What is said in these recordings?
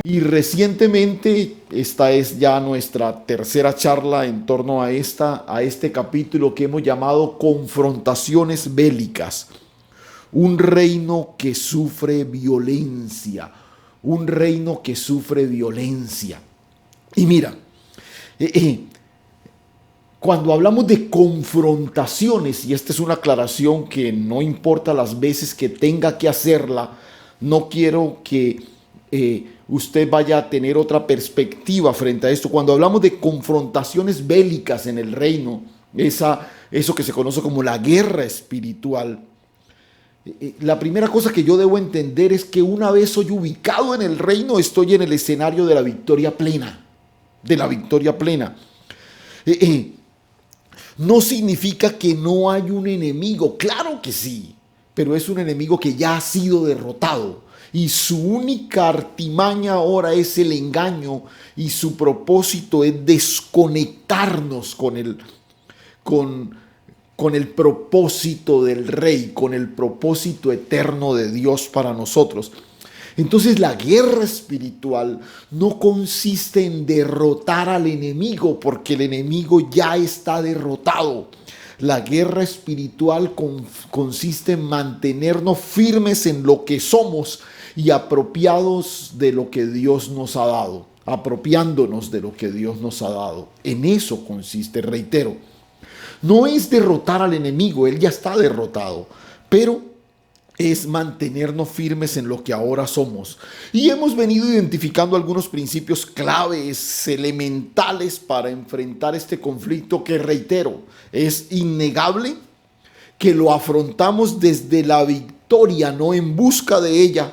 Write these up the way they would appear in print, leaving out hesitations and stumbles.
Y recientemente, esta es ya nuestra tercera charla en torno a este capítulo que hemos llamado Confrontaciones bélicas. Un reino que sufre violencia. Un reino que sufre violencia. Y mira, cuando hablamos de confrontaciones, y esta es una aclaración que no importa las veces que tenga que hacerla, no quiero que usted vaya a tener otra perspectiva frente a esto. Cuando hablamos de confrontaciones bélicas en el reino, eso que se conoce como la guerra espiritual, la primera cosa que yo debo entender es que una vez soy ubicado en el reino, estoy en el escenario de la victoria plena, de la victoria plena. No significa que no hay un enemigo, claro que sí, pero es un enemigo que ya ha sido derrotado y su única artimaña ahora es el engaño y su propósito es desconectarnos con el propósito del Rey, con el propósito eterno de Dios para nosotros. Entonces la guerra espiritual no consiste en derrotar al enemigo, porque el enemigo ya está derrotado. La guerra espiritual consiste en mantenernos firmes en lo que somos y apropiados de lo que Dios nos ha dado, apropiándonos de lo que Dios nos ha dado. En eso consiste, reitero. No es derrotar al enemigo, él ya está derrotado, pero es mantenernos firmes en lo que ahora somos. Y hemos venido identificando algunos principios claves, elementales para enfrentar este conflicto que, reitero, es innegable que lo afrontamos desde la victoria, no en busca de ella,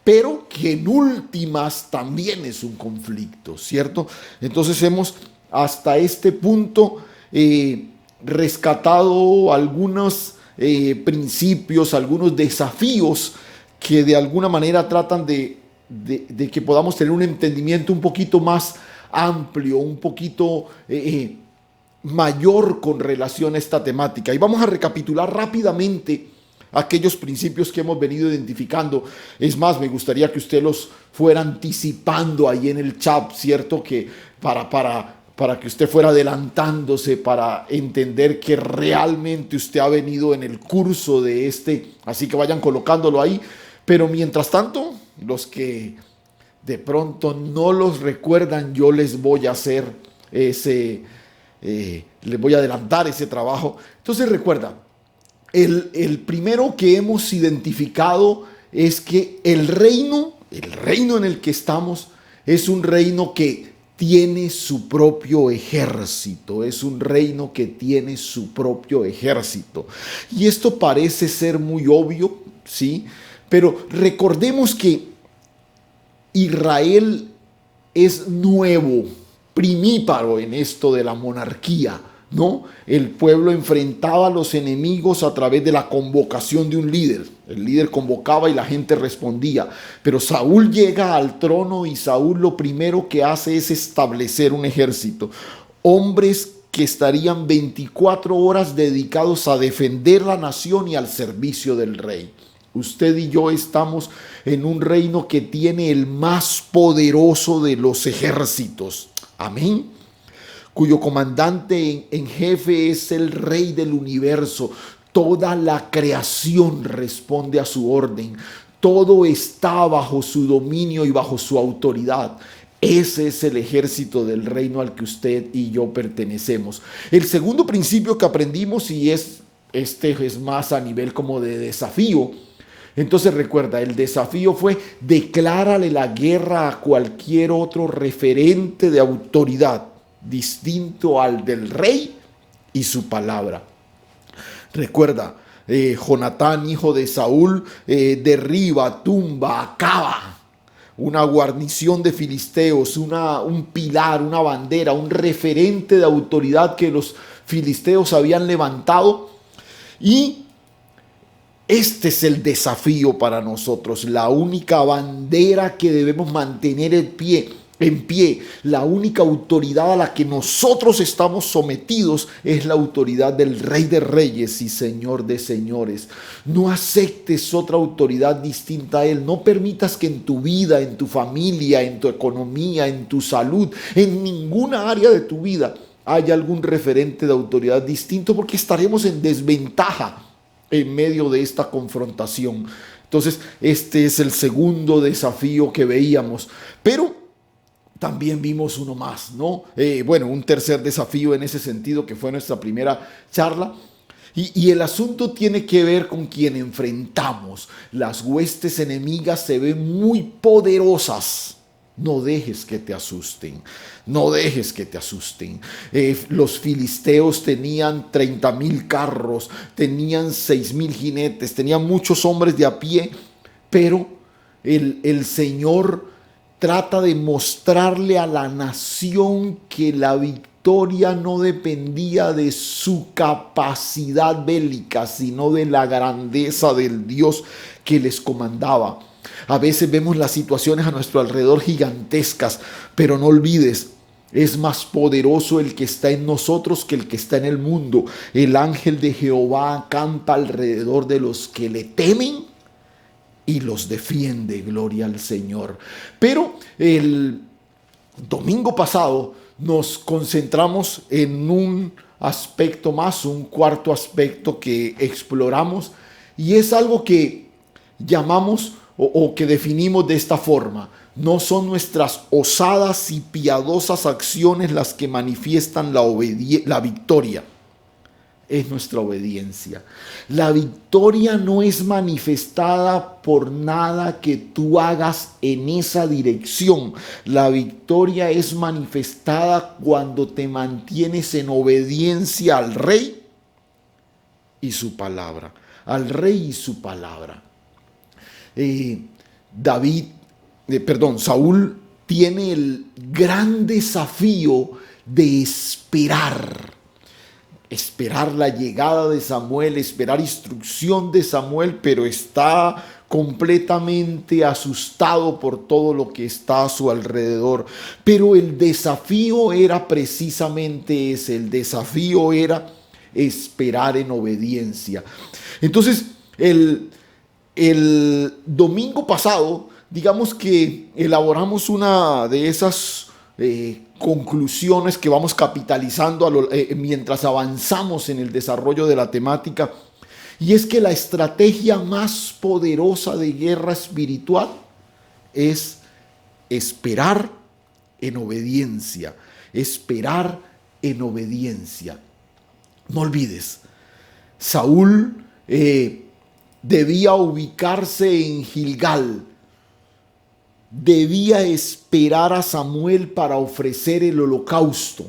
pero que en últimas también es un conflicto, ¿cierto? Entonces hemos hasta este punto rescatado algunos principios, algunos desafíos que de alguna manera tratan de que podamos tener un entendimiento un poquito más amplio, un poquito mayor con relación a esta temática. Y vamos a recapitular rápidamente aquellos principios que hemos venido identificando. Es más, me gustaría que usted los fuera anticipando ahí en el chat, ¿cierto? Que para que usted fuera adelantándose, para entender que realmente usted ha venido en el curso de así que vayan colocándolo ahí. Pero mientras tanto, los que de pronto no los recuerdan, yo les voy a hacer les voy a adelantar ese trabajo. Entonces recuerda, el primero que hemos identificado es que el reino en el que estamos es un reino que tiene su propio ejército, es un reino que tiene su propio ejército. Y esto parece ser muy obvio, ¿sí? Pero recordemos que Israel es nuevo, primíparo en esto de la monarquía, ¿no? El pueblo enfrentaba a los enemigos a través de la convocación de un líder. El líder convocaba y la gente respondía. Pero Saúl llega al trono y Saúl lo primero que hace es establecer un ejército. Hombres que estarían 24 horas dedicados a defender la nación y al servicio del rey. Usted y yo estamos en un reino que tiene el más poderoso de los ejércitos. Amén. Cuyo comandante en jefe es el Rey del universo. Toda la creación responde a su orden. Todo está bajo su dominio y bajo su autoridad. Ese es el ejército del reino al que usted y yo pertenecemos. El segundo principio que aprendimos, y este es más a nivel como de desafío. Entonces recuerda, el desafío fue: declárale la guerra a cualquier otro referente de autoridad distinto al del rey y su palabra. Recuerda, Jonatán, hijo de Saúl, derriba, tumba, acaba una guarnición de filisteos, un pilar, una bandera, un referente de autoridad que los filisteos habían levantado. Y este es el desafío para nosotros. La única bandera que debemos mantener en pie en pie. La única autoridad a la que nosotros estamos sometidos es la autoridad del Rey de Reyes y Señor de Señores. No aceptes otra autoridad distinta a Él. No permitas que en tu vida, en tu familia, en tu economía, en tu salud, en ninguna área de tu vida haya algún referente de autoridad distinto, porque estaremos en desventaja en medio de esta confrontación. Entonces, este es el segundo desafío que veíamos. Pero también vimos uno más, ¿no? Un tercer desafío en ese sentido, que fue nuestra primera charla. Y el asunto tiene que ver con quien enfrentamos. Las huestes enemigas se ven muy poderosas. No dejes que te asusten. No dejes que te asusten. Los filisteos tenían 30,000 carros, tenían 6,000 jinetes, tenían muchos hombres de a pie, pero el Señor trata de mostrarle a la nación que la victoria no dependía de su capacidad bélica, sino de la grandeza del Dios que les comandaba. A veces vemos las situaciones a nuestro alrededor gigantescas, pero no olvides, es más poderoso el que está en nosotros que el que está en el mundo. El ángel de Jehová acampa alrededor de los que le temen y los defiende. Gloria al Señor. Pero el domingo pasado nos concentramos en un aspecto más, un cuarto aspecto que exploramos, y es algo que llamamos o que definimos de esta forma: no son nuestras osadas y piadosas acciones las que manifiestan la victoria, es nuestra obediencia. La victoria no es manifestada por nada que tú hagas en esa dirección. La victoria es manifestada cuando te mantienes en obediencia al Rey y su palabra. Al Rey y su palabra. Saúl tiene el gran desafío de esperar la llegada de Samuel, esperar instrucción de Samuel, pero está completamente asustado por todo lo que está a su alrededor. Pero el desafío era precisamente ese: el desafío era esperar en obediencia. Entonces, el domingo pasado, digamos que elaboramos una de esas conclusiones que vamos capitalizando mientras avanzamos en el desarrollo de la temática, y es que la estrategia más poderosa de guerra espiritual es esperar en obediencia. Esperar en obediencia. No olvides, Saúl debía ubicarse en Gilgal. Debía esperar a Samuel para ofrecer el holocausto.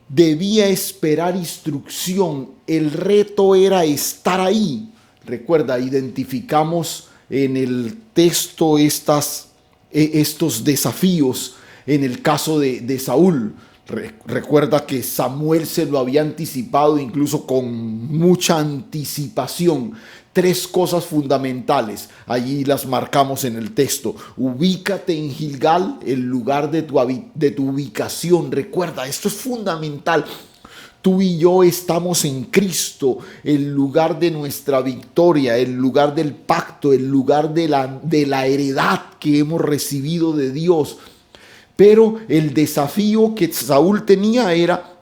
Debía esperar instrucción. El reto era estar ahí. Recuerda, identificamos en el texto estos desafíos en el caso de Saúl. Recuerda que Samuel se lo había anticipado, incluso con mucha anticipación. 3 cosas fundamentales, allí las marcamos en el texto. Ubícate en Gilgal, el lugar de tu ubicación. Recuerda, esto es fundamental. Tú y yo estamos en Cristo, el lugar de nuestra victoria, el lugar del pacto, el lugar de la heredad que hemos recibido de Dios. Pero el desafío que Saúl tenía era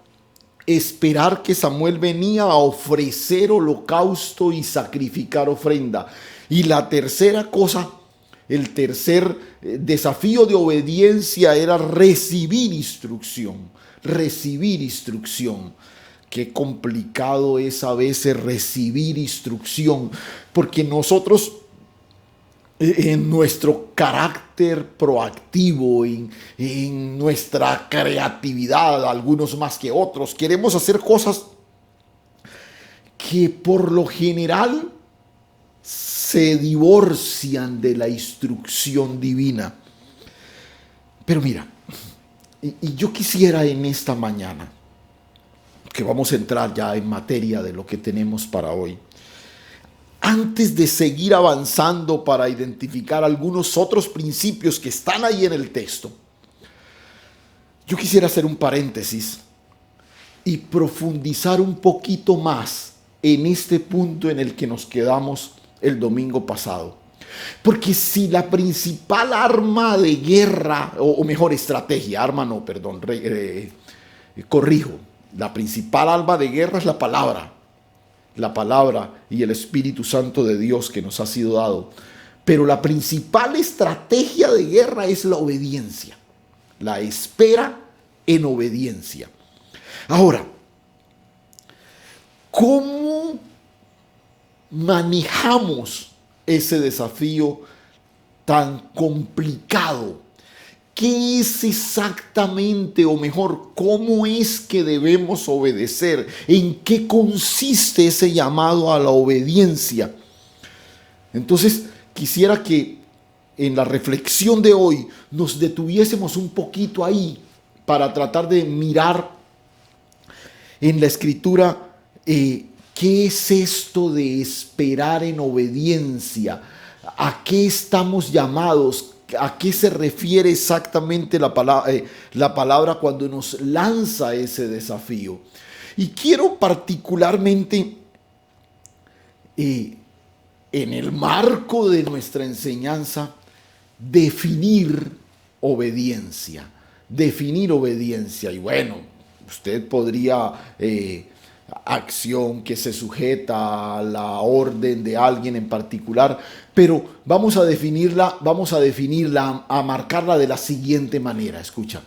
esperar que Samuel venía a ofrecer holocausto y sacrificar ofrenda. Y la tercera cosa, el tercer desafío de obediencia era recibir instrucción. Recibir instrucción. Qué complicado es a veces recibir instrucción, porque nosotros, en nuestro carácter proactivo, en nuestra creatividad, algunos más que otros, queremos hacer cosas que por lo general se divorcian de la instrucción divina. Pero mira, y yo quisiera en esta mañana, que vamos a entrar ya en materia de lo que tenemos para hoy, antes de seguir avanzando para identificar algunos otros principios que están ahí en el texto, yo quisiera hacer un paréntesis y profundizar un poquito más en este punto en el que nos quedamos el domingo pasado. Porque si la principal arma de guerra, o mejor estrategia, arma no, perdón, corrijo, la principal arma de guerra es la palabra y el Espíritu Santo de Dios que nos ha sido dado. Pero la principal estrategia de guerra es la obediencia, la espera en obediencia. Ahora, ¿cómo manejamos ese desafío tan complicado? ¿Qué es exactamente, o mejor, cómo es que debemos obedecer? ¿En qué consiste ese llamado a la obediencia? Entonces, quisiera que en la reflexión de hoy nos detuviésemos un poquito ahí para tratar de mirar en la Escritura qué es esto de esperar en obediencia, a qué estamos llamados, a qué se refiere exactamente la palabra cuando nos lanza ese desafío. Y quiero particularmente en el marco de nuestra enseñanza definir obediencia. Y bueno, usted podría acción que se sujeta a la orden de alguien en particular, pero vamos a definirla, a marcarla de la siguiente manera. Escucha: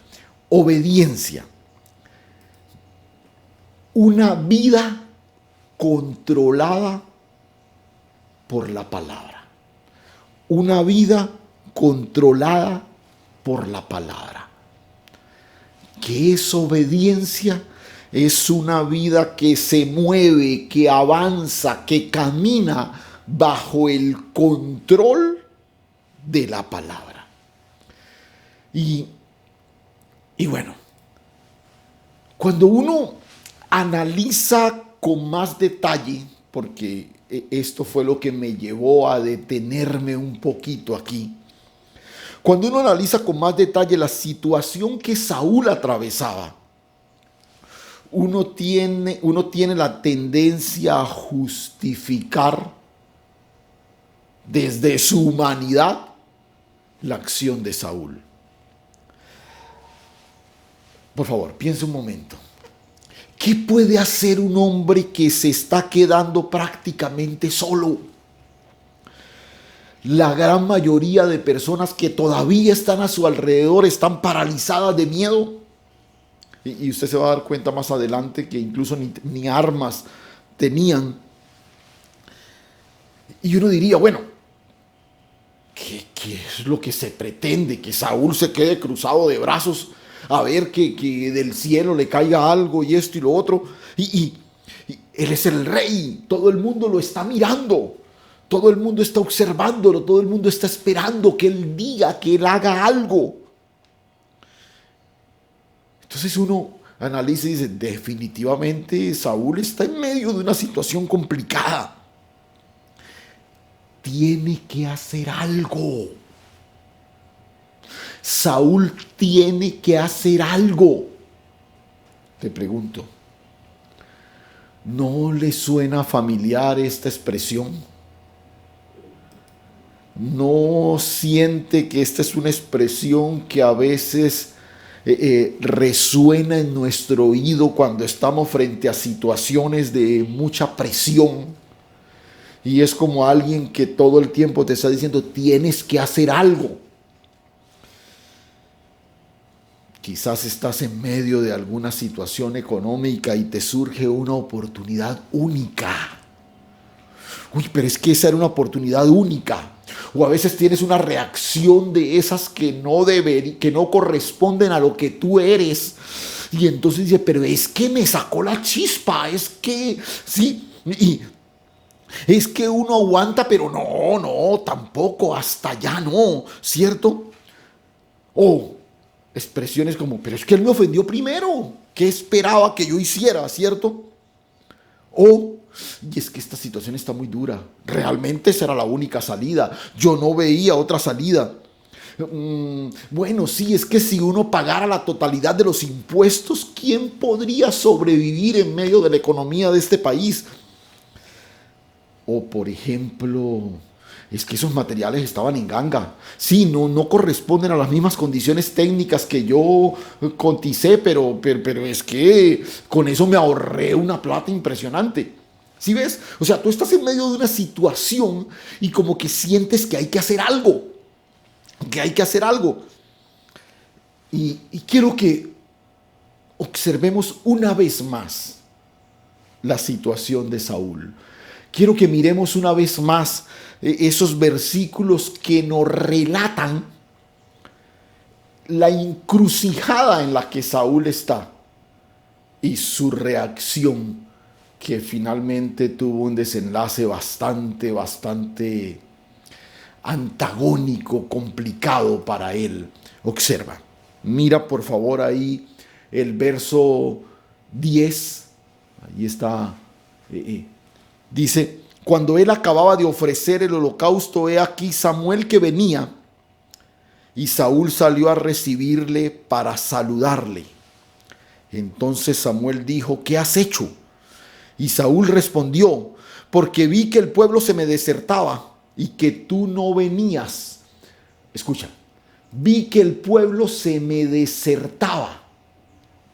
obediencia, una vida controlada por la palabra. Una vida controlada por la palabra. ¿Qué es obediencia? Es una vida que se mueve, que avanza, que camina bajo el control de la palabra. Y bueno, cuando uno analiza con más detalle, porque esto fue lo que me llevó a detenerme un poquito aquí, cuando uno analiza con más detalle la situación que Saúl atravesaba, uno tiene la tendencia a justificar desde su humanidad la acción de Saúl. Por favor, piense un momento. ¿Qué puede hacer un hombre que se está quedando prácticamente solo? La gran mayoría de personas que todavía están a su alrededor están paralizadas de miedo. Y usted se va a dar cuenta más adelante que incluso ni armas tenían. Y uno diría, bueno, ¿qué es lo que se pretende? ¿Que Saúl se quede cruzado de brazos a ver que del cielo le caiga algo y esto y lo otro? Y él es el rey, todo el mundo lo está mirando, todo el mundo está observándolo, todo el mundo está esperando que él diga, que él haga algo. Entonces uno analiza y dice, definitivamente Saúl está en medio de una situación complicada. Tiene que hacer algo. Saúl tiene que hacer algo. Te pregunto, ¿no le suena familiar esta expresión? ¿No siente que esta es una expresión que a veces resuena en nuestro oído cuando estamos frente a situaciones de mucha presión? Y es como alguien que todo el tiempo te está diciendo, tienes que hacer algo. Quizás estás en medio de alguna situación económica y te surge una oportunidad única. Uy, pero es que esa era una oportunidad única. O a veces tienes una reacción de esas que no corresponden a lo que tú eres. Y entonces dices, pero es que me sacó la chispa, es que, sí, y es que uno aguanta, pero no, tampoco, hasta allá no, ¿cierto? O expresiones como, pero es que él me ofendió primero, ¿qué esperaba que yo hiciera, cierto? O Y es que esta situación está muy dura. Realmente esa era la única salida. Yo no veía otra salida. Bueno, sí, es que si uno pagara la totalidad de los impuestos, ¿quién podría sobrevivir en medio de la economía de este país? O por ejemplo, es que esos materiales estaban en ganga. Sí, no corresponden a las mismas condiciones técnicas que yo coticé, pero es que con eso me ahorré una plata impresionante. ¿Sí ves? O sea, tú estás en medio de una situación y como que sientes que hay que hacer algo. Que hay que hacer algo. Y quiero que observemos una vez más la situación de Saúl. Quiero que miremos una vez más esos versículos que nos relatan la encrucijada en la que Saúl está y su reacción, que finalmente tuvo un desenlace bastante antagónico, complicado para él. Observa, mira por favor ahí el verso 10, ahí está, dice: cuando él acababa de ofrecer el holocausto, he aquí Samuel que venía, y Saúl salió a recibirle para saludarle. Entonces Samuel dijo: ¿qué has hecho? Y Saúl respondió: porque vi que el pueblo se me desertaba y que tú no venías. Escucha, vi que el pueblo se me desertaba.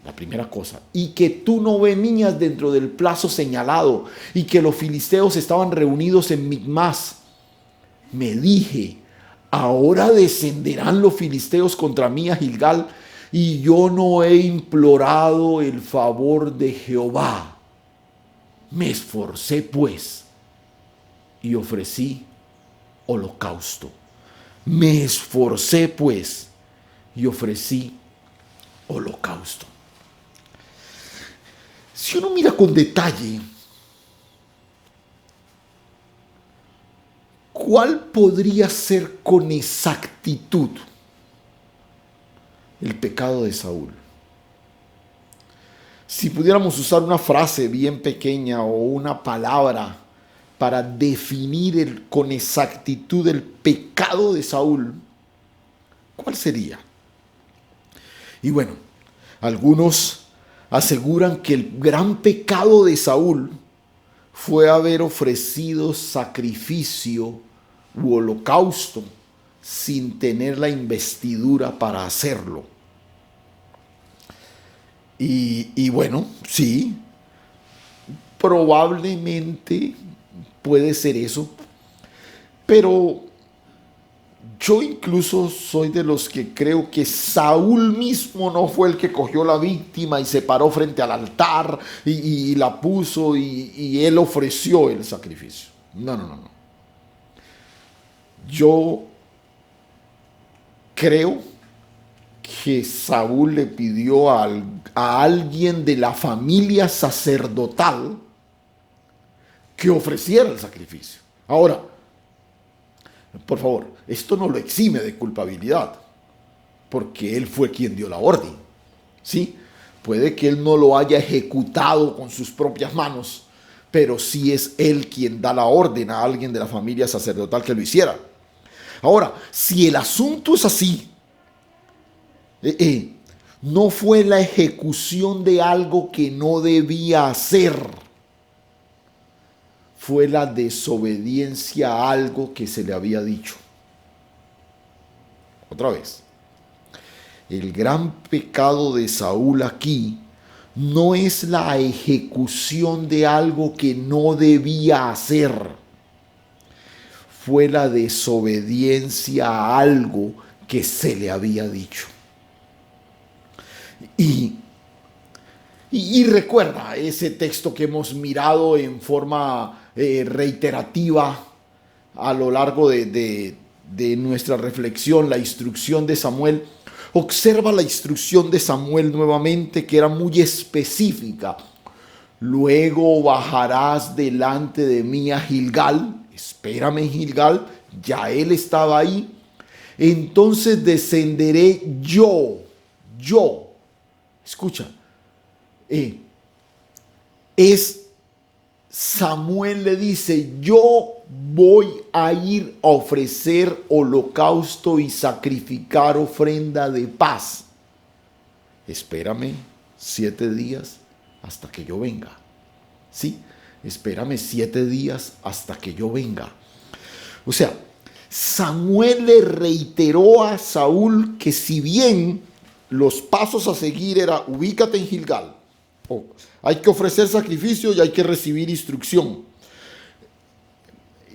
La primera cosa, y que tú no venías dentro del plazo señalado, y que los filisteos estaban reunidos en Micmas. Me dije: ahora descenderán los filisteos contra mí a Gilgal, y yo no he implorado el favor de Jehová. Me esforcé pues y ofrecí holocausto. Me esforcé pues y ofrecí holocausto. Si uno mira con detalle, ¿cuál podría ser con exactitud el pecado de Saúl? Si pudiéramos usar una frase bien pequeña o una palabra para definir con exactitud el pecado de Saúl, ¿cuál sería? Y bueno, algunos aseguran que el gran pecado de Saúl fue haber ofrecido sacrificio u holocausto sin tener la investidura para hacerlo. Y bueno, sí, probablemente puede ser eso, pero yo incluso soy de los que creo que Saúl mismo no fue el que cogió la víctima y se paró frente al altar y la puso y él ofreció el sacrificio. No. Yo creo que Saúl le pidió a alguien de la familia sacerdotal que ofreciera el sacrificio. Ahora, por favor, esto no lo exime de culpabilidad, porque él fue quien dio la orden. ¿Sí? Puede que él no lo haya ejecutado con sus propias manos, pero sí es él quien da la orden a alguien de la familia sacerdotal que lo hiciera. Ahora, si el asunto es así, no fue la ejecución de algo que no debía hacer, fue la desobediencia a algo que se le había dicho. Otra vez, el gran pecado de Saúl aquí no es la ejecución de algo que no debía hacer, fue la desobediencia a algo que se le había dicho. Y recuerda ese texto que hemos mirado en forma reiterativa a lo largo de nuestra reflexión, la instrucción de Samuel. Observa la instrucción de Samuel nuevamente, que era muy específica. Luego bajarás delante de mí a Gilgal. Espérame en Gilgal. Ya él estaba ahí. Entonces descenderé yo. Escucha. Es Samuel le dice, yo voy a ir a ofrecer holocausto y sacrificar ofrenda de paz. Espérame 7 días hasta que yo venga. Sí, espérame 7 días hasta que yo venga. O sea, Samuel le reiteró a Saúl que si bien los pasos a seguir era ubícate en Gilgal, hay que ofrecer sacrificio y hay que recibir instrucción.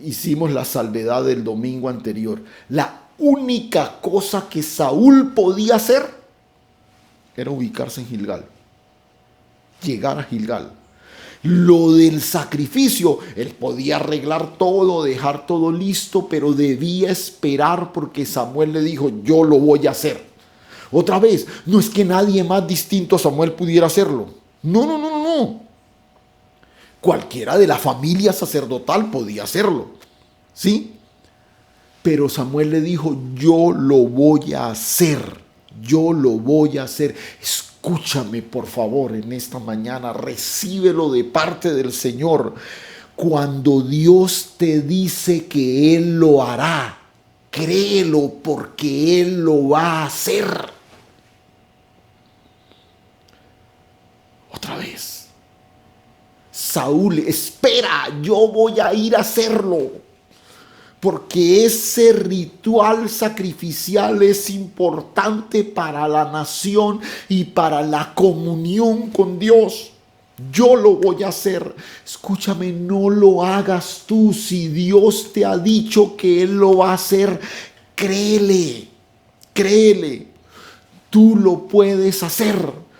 Hicimos la salvedad del domingo anterior. La única cosa que Saúl podía hacer era ubicarse en Gilgal, llegar a Gilgal. Lo del sacrificio, él podía arreglar todo, dejar todo listo, pero debía esperar porque Samuel le dijo, yo lo voy a hacer. Otra vez, no es que nadie más distinto a Samuel pudiera hacerlo. No, no, no, no. Cualquiera de la familia sacerdotal podía hacerlo. ¿Sí? Pero Samuel le dijo, yo lo voy a hacer. Yo lo voy a hacer. Escúchame, por favor, en esta mañana. Recíbelo de parte del Señor. Cuando Dios te dice que Él lo hará, créelo porque Él lo va a hacer. Otra vez. Saúl, espera, yo voy a ir a hacerlo. Porque ese ritual sacrificial es importante para la nación y para la comunión con Dios. Yo lo voy a hacer. Escúchame, no lo hagas tú. Si Dios te ha dicho que Él lo va a hacer, créele, créele. Tú lo puedes hacer.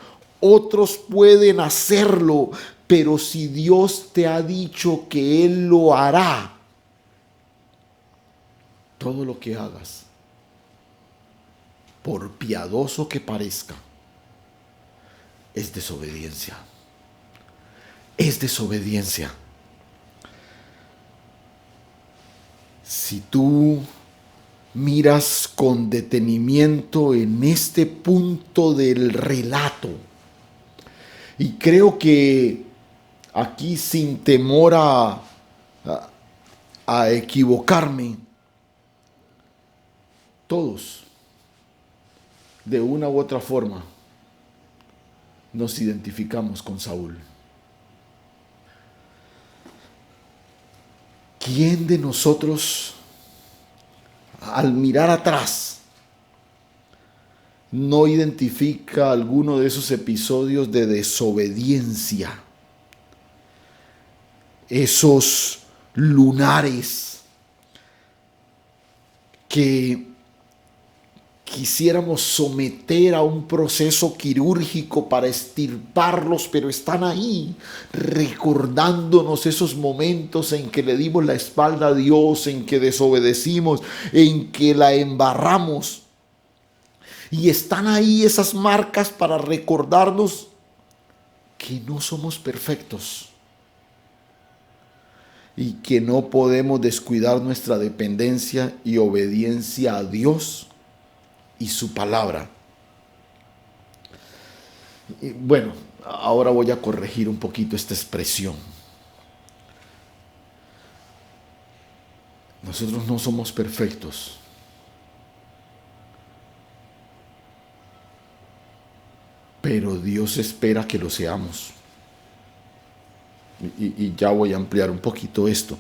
Otros pueden hacerlo, pero si Dios te ha dicho que Él lo hará, todo lo que hagas, por piadoso que parezca, es desobediencia. Es desobediencia. Si tú miras con detenimiento en este punto del relato, y creo que aquí sin temor a equivocarme, todos, de una u otra forma, nos identificamos con Saúl. ¿Quién de nosotros, al mirar atrás, no identifica alguno de esos episodios de desobediencia? Esos lunares que quisiéramos someter a un proceso quirúrgico para extirparlos, pero están ahí recordándonos esos momentos en que le dimos la espalda a Dios, en que desobedecimos, en que la embarramos. Y están ahí esas marcas para recordarnos que no somos perfectos y que no podemos descuidar nuestra dependencia y obediencia a Dios y su palabra. Y bueno, ahora voy a corregir un poquito esta expresión. Nosotros no somos perfectos, pero Dios espera que lo seamos. Y ya voy a ampliar un poquito esto.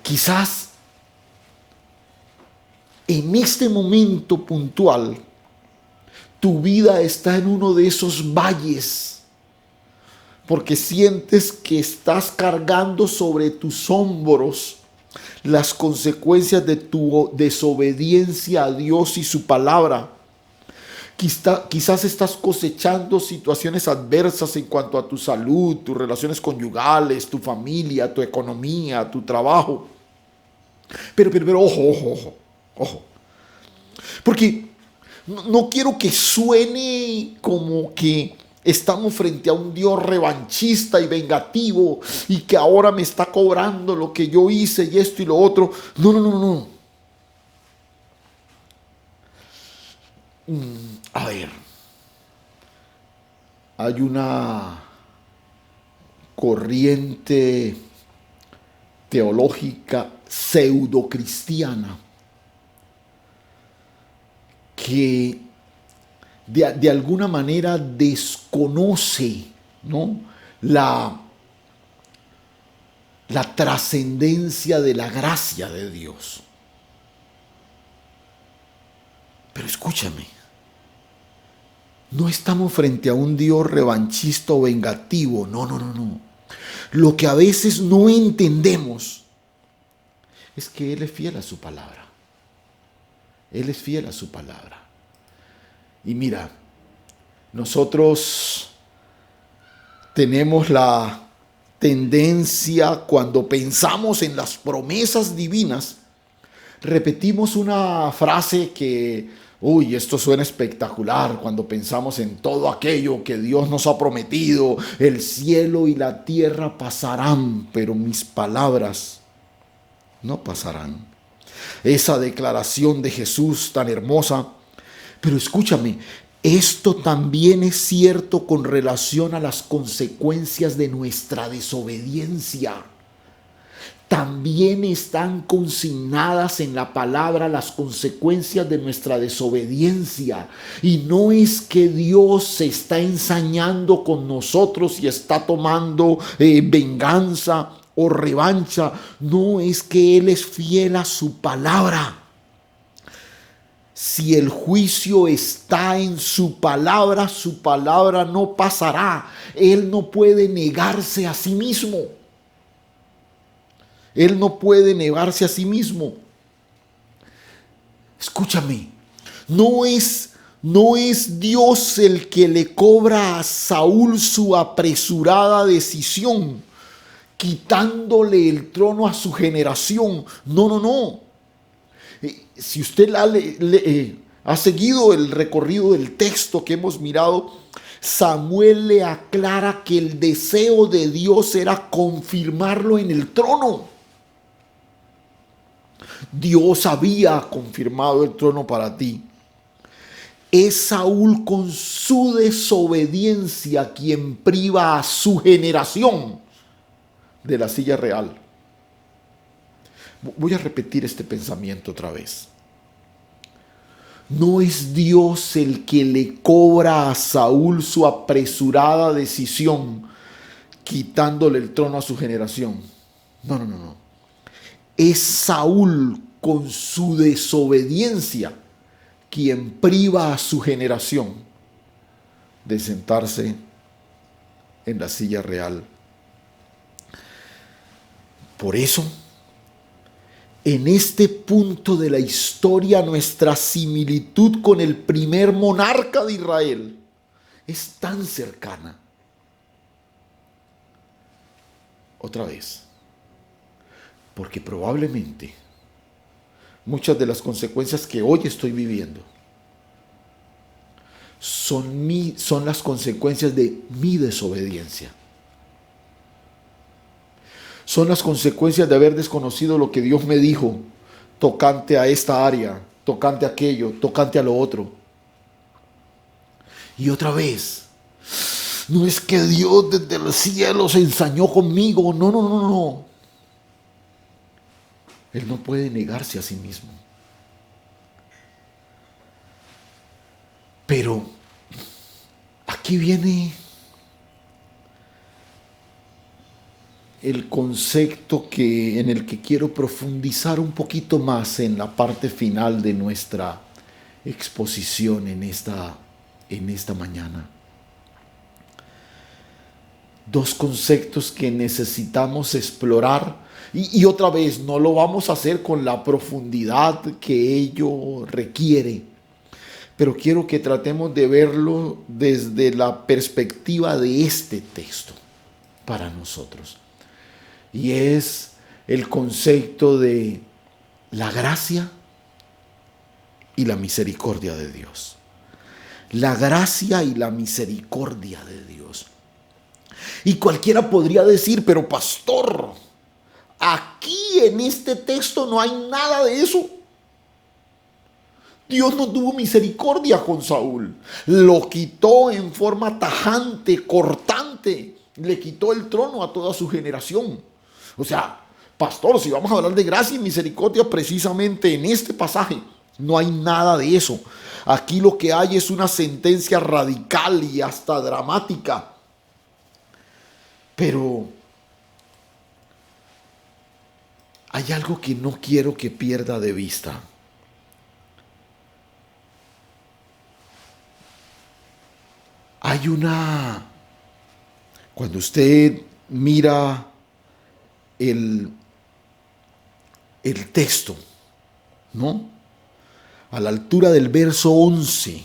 Quizás en este momento puntual, tu vida está en uno de esos valles, porque sientes que estás cargando sobre tus hombros las consecuencias de tu desobediencia a Dios y su palabra. Quizás estás cosechando situaciones adversas en cuanto a tu salud, tus relaciones conyugales, tu familia, tu economía, tu trabajo. Pero ojo. Porque no quiero que suene como que estamos frente a un Dios revanchista y vengativo y que ahora me está cobrando lo que yo hice y esto y lo otro. No. A ver, hay una corriente teológica pseudocristiana que de alguna manera desconoce, ¿no?, la trascendencia de la gracia de Dios. Pero escúchame, no estamos frente a un Dios revanchista o vengativo, no. Lo que a veces no entendemos es que Él es fiel a su palabra. Él es fiel a su palabra. Y mira, nosotros tenemos la tendencia, cuando pensamos en las promesas divinas, repetimos una frase que, esto suena espectacular cuando pensamos en todo aquello que Dios nos ha prometido. El cielo y la tierra pasarán, pero mis palabras no pasarán. Esa declaración de Jesús tan hermosa. Pero escúchame, esto también es cierto con relación a las consecuencias de nuestra desobediencia. También están consignadas en la palabra las consecuencias de nuestra desobediencia. Y no es que Dios se está ensañando con nosotros y está tomando venganza o revancha. No, es que Él es fiel a su palabra. Si el juicio está en su palabra no pasará. Él no puede negarse a sí mismo. Él no puede negarse a sí mismo. Escúchame, no es Dios el que le cobra a Saúl su apresurada decisión, quitándole el trono a su generación. No. Si usted ha seguido el recorrido del texto que hemos mirado, Samuel le aclara que el deseo de Dios era confirmarlo en el trono. Dios había confirmado el trono para ti. Es Saúl con su desobediencia quien priva a su generación de la silla real. Voy a repetir este pensamiento otra vez. No es Dios el que le cobra a Saúl su apresurada decisión, quitándole el trono a su generación. No. Es Saúl con su desobediencia quien priva a su generación de sentarse en la silla real. Por eso, en este punto de la historia, nuestra similitud con el primer monarca de Israel es tan cercana. Otra vez, porque probablemente muchas de las consecuencias que hoy estoy viviendo son las consecuencias de mi desobediencia. Son las consecuencias de haber desconocido lo que Dios me dijo tocante a esta área, tocante a aquello, tocante a lo otro. Y otra vez, no es que Dios desde el cielo se ensañó conmigo, no. Él no puede negarse a sí mismo. Pero aquí viene el concepto en el que quiero profundizar un poquito más en la parte final de nuestra exposición en esta mañana. Dos conceptos que necesitamos explorar y otra vez no lo vamos a hacer con la profundidad que ello requiere, pero quiero que tratemos de verlo desde la perspectiva de este texto para nosotros. Y es el concepto de la gracia y la misericordia de Dios. La gracia y la misericordia de Dios. Y cualquiera podría decir, pero pastor, aquí en este texto no hay nada de eso. Dios no tuvo misericordia con Saúl. Lo quitó en forma tajante, cortante. le quitó el trono a toda su generación. O sea, pastor, si vamos a hablar de gracia y misericordia precisamente en este pasaje, no hay nada de eso. Aquí lo que hay es una sentencia radical y hasta dramática. Pero hay algo que no quiero que pierda de vista. Cuando usted mira el texto, ¿no? A la altura del verso 11,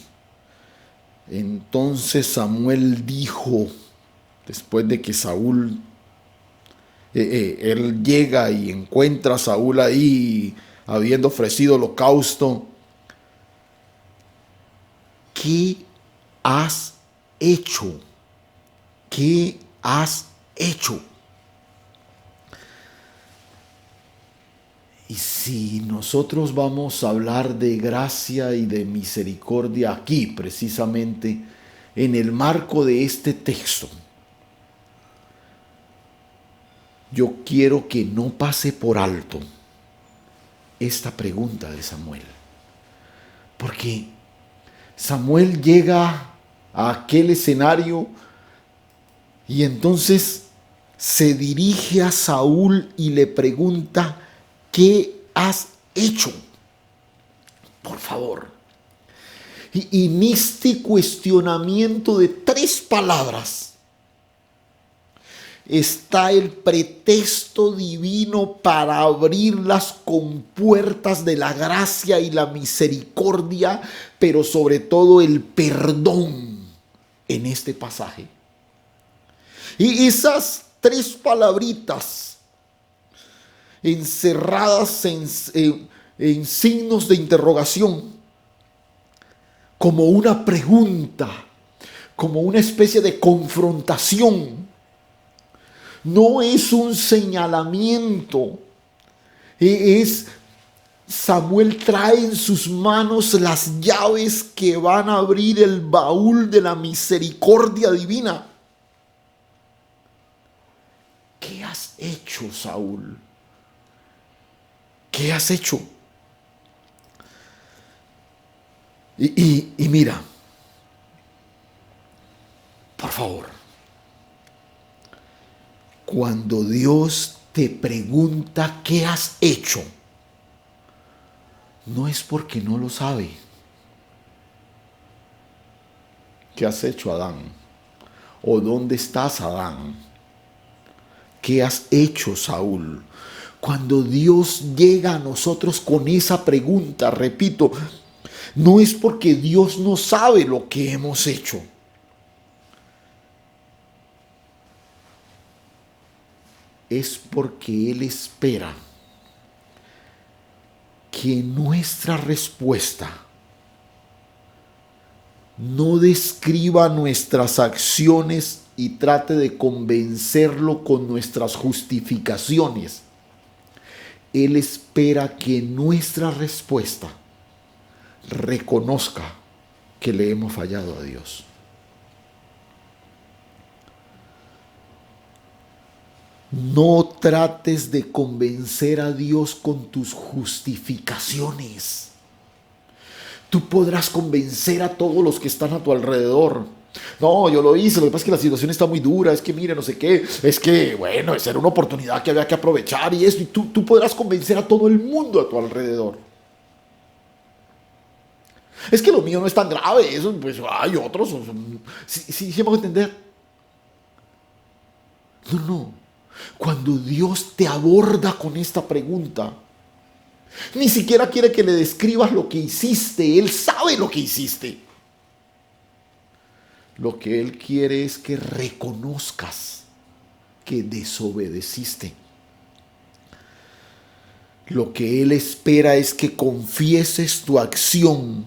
entonces Samuel dijo, después de que Saúl, él llega y encuentra a Saúl ahí, habiendo ofrecido holocausto, ¿qué has hecho? ¿Qué has hecho? Y si nosotros vamos a hablar de gracia y de misericordia aquí, precisamente en el marco de este texto, yo quiero que no pase por alto esta pregunta de Samuel. Porque Samuel llega a aquel escenario y entonces se dirige a Saúl y le pregunta, ¿qué has hecho? Por favor. Y en este cuestionamiento de 3 palabras está el pretexto divino para abrir las compuertas de la gracia y la misericordia, pero sobre todo el perdón en este pasaje. Y esas 3 palabritas encerradas en signos de interrogación, como una pregunta, como una especie de confrontación. No es un señalamiento, Samuel trae en sus manos las llaves que van a abrir el baúl de la misericordia divina. ¿Qué has hecho, Saúl? ¿Qué has hecho? Y mira, por favor, cuando Dios te pregunta qué has hecho, no es porque no lo sabe. ¿Qué has hecho, Adán? ¿O dónde estás, Adán? ¿Qué has hecho, Saúl? Cuando Dios llega a nosotros con esa pregunta, repito, no es porque Dios no sabe lo que hemos hecho. Es porque Él espera que nuestra respuesta no describa nuestras acciones y trate de convencerlo con nuestras justificaciones. Él espera que nuestra respuesta reconozca que le hemos fallado a Dios. No trates de convencer a Dios con tus justificaciones. Tú podrás convencer a todos los que están a tu alrededor. No, yo lo hice, lo que pasa es que la situación está muy dura, es que mire, no sé qué, es que, bueno, esa era una oportunidad que había que aprovechar y eso, y tú podrás convencer a todo el mundo a tu alrededor. Es que lo mío no es tan grave, eso, pues hay otros, sí, vamos a entender. No. Cuando Dios te aborda con esta pregunta, ni siquiera quiere que le describas lo que hiciste. Él sabe lo que hiciste. Lo que Él quiere es que reconozcas que desobedeciste. Lo que Él espera es que confieses tu acción,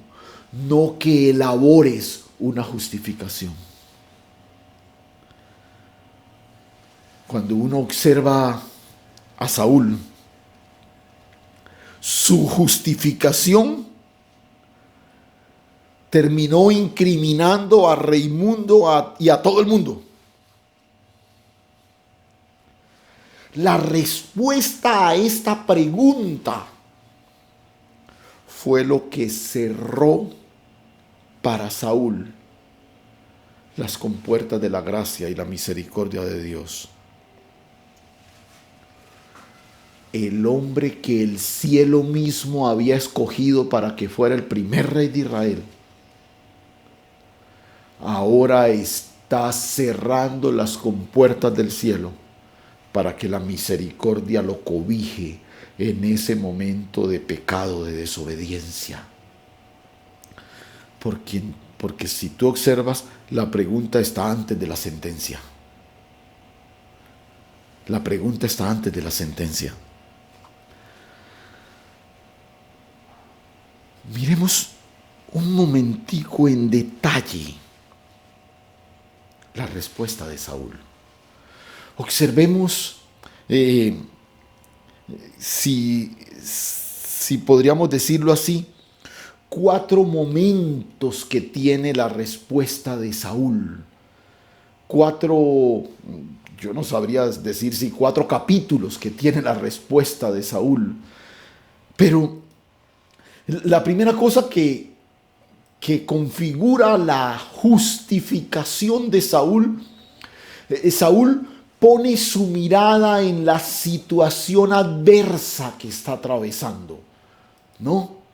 no que elabores una justificación. Cuando uno observa a Saúl, su justificación terminó incriminando a Raimundo y a todo el mundo. La respuesta a esta pregunta fue lo que cerró para Saúl las compuertas de la gracia y la misericordia de Dios. El hombre que el cielo mismo había escogido para que fuera el primer rey de Israel, ahora está cerrando las compuertas del cielo para que la misericordia lo cobije en ese momento de pecado, de desobediencia. Porque si tú observas, la pregunta está antes de la sentencia. La pregunta está antes de la sentencia. Miremos un momentico en detalle la respuesta de Saúl. Observemos si podríamos decirlo así, 4 momentos que tiene la respuesta de Saúl. 4, yo no sabría decir si 4 capítulos que tiene la respuesta de Saúl. Pero la primera cosa que configura la justificación de Saúl, Saúl pone su mirada en la situación adversa que está atravesando, ¿no?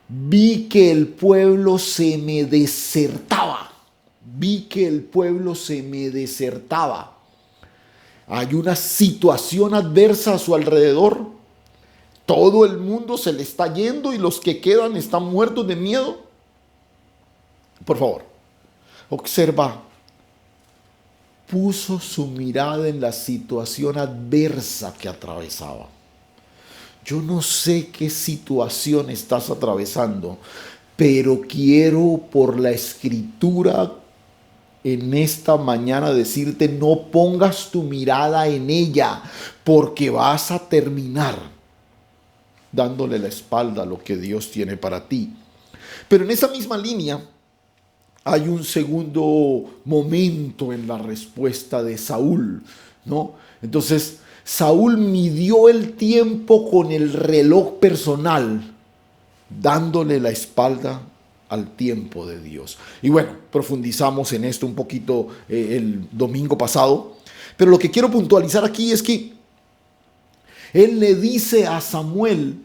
Vi que el pueblo se me desertaba. Vi que el pueblo se me desertaba. Hay una situación adversa a su alrededor. Todo el mundo se le está yendo y los que quedan están muertos de miedo. Por favor, observa. Puso su mirada en la situación adversa que atravesaba. Yo no sé qué situación estás atravesando, pero quiero por la escritura en esta mañana decirte, no pongas tu mirada en ella, porque vas a terminar dándole la espalda a lo que Dios tiene para ti. Pero en esa misma línea hay un segundo momento en la respuesta de Saúl, ¿no? Entonces, Saúl midió el tiempo con el reloj personal, dándole la espalda al tiempo de Dios. Y bueno, profundizamos en esto un poquito el domingo pasado, pero lo que quiero puntualizar aquí es que él le dice a Samuel,